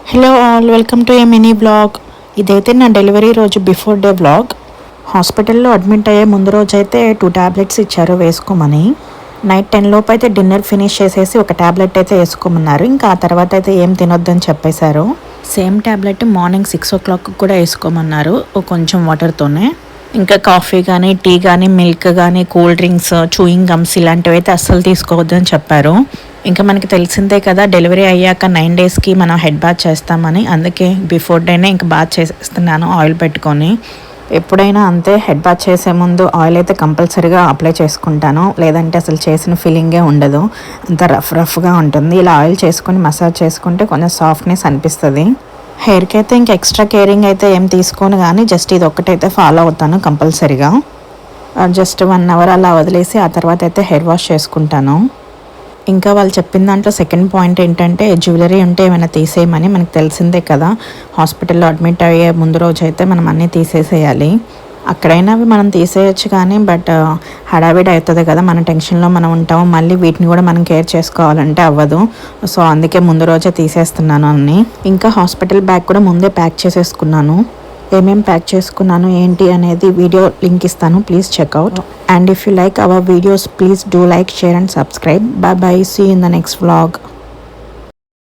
Hello all, welcome to A mini blog. ఇదైతే నా delivery రోజు బిఫోర్ డే బ్లాగ్. హాస్పిటల్లో అడ్మిట్ అయ్యే ముందు రోజు అయితే 2 ట్యాబ్లెట్స్ ఇచ్చారు వేసుకోమని. నైట్ 10 లోపు అయితే డిన్నర్ ఫినిష్ చేసేసి ఒక ట్యాబ్లెట్ అయితే వేసుకోమన్నారు. ఇంకా ఆ తర్వాత అయితే ఏం తినొద్దని చెప్పేశారు. సేమ్ ట్యాబ్లెట్ మార్నింగ్ 6 o'clock కూడా వేసుకోమన్నారు, కొంచెం వాటర్తోనే. ఇంకా కాఫీ కానీ, టీ కానీ, మిల్క్ కానీ, కూల్ డ్రింక్స్, చూయింగ్ గమ్స్ ఇలాంటివి అయితే అస్సలు తీసుకోవద్దని చెప్పారు. ఇంకా మనకి తెలిసిందే కదా, డెలివరీ అయ్యాక 9 daysకి మనం హెడ్ బాత్ చేస్తామని. అందుకే బిఫోర్ డేనే ఇంకా బాత్ చేసేస్తున్నాను ఆయిల్ పెట్టుకొని. ఎప్పుడైనా అంతే, హెడ్ బాత్ చేసే ముందు ఆయిల్ అయితే కంపల్సరీగా అప్లై చేసుకుంటాను, లేదంటే అసలు చేసిన ఫీలింగే ఉండదు, అంత రఫ్గా ఉంటుంది. ఇలా ఆయిల్ చేసుకొని మసాజ్ చేసుకుంటే కొంచెం సాఫ్ట్నెస్ అనిపిస్తుంది. హెయిర్కి అయితే ఇంకా ఎక్స్ట్రా కేరింగ్ అయితే ఏం తీసుకోను, కానీ జస్ట్ ఇది ఒక్కటైతే ఫాలో అవుతాను కంపల్సరీగా. జస్ట్ 1 hour అలా వదిలేసి ఆ తర్వాత అయితే హెయిర్ వాష్ చేసుకుంటాను. ఇంకా వాళ్ళు చెప్పిన దాంట్లో సెకండ్ పాయింట్ ఏంటంటే, జ్యువెలరీ ఉంటే ఏమైనా తీసేయమని. మనకు తెలిసిందే కదా, హాస్పిటల్లో అడ్మిట్ అయ్యే ముందు రోజు అయితే మనం అన్నీ తీసేసేయాలి. అక్కడైనా అవి మనం తీసేయచ్చు, కానీ బట్ హడావిడి అవుతుంది కదా, మన టెన్షన్లో మనం ఉంటాము, మళ్ళీ వీటిని కూడా మనం కేర్ చేసుకోవాలంటే అవ్వదు. సో అందుకే ముందు రోజే తీసేస్తున్నాను అన్నీ. ఇంకా హాస్పిటల్ బ్యాగ్ కూడా ముందే ప్యాక్ చేసేసుకున్నాను. ఏమేం ప్యాక్ చేసుకున్నాను ఏంటి అనేది వీడియో లింక్ ఇస్తాను, please check out. And if you like our videos, please do like, share and subscribe. Bye bye, see you in the next vlog.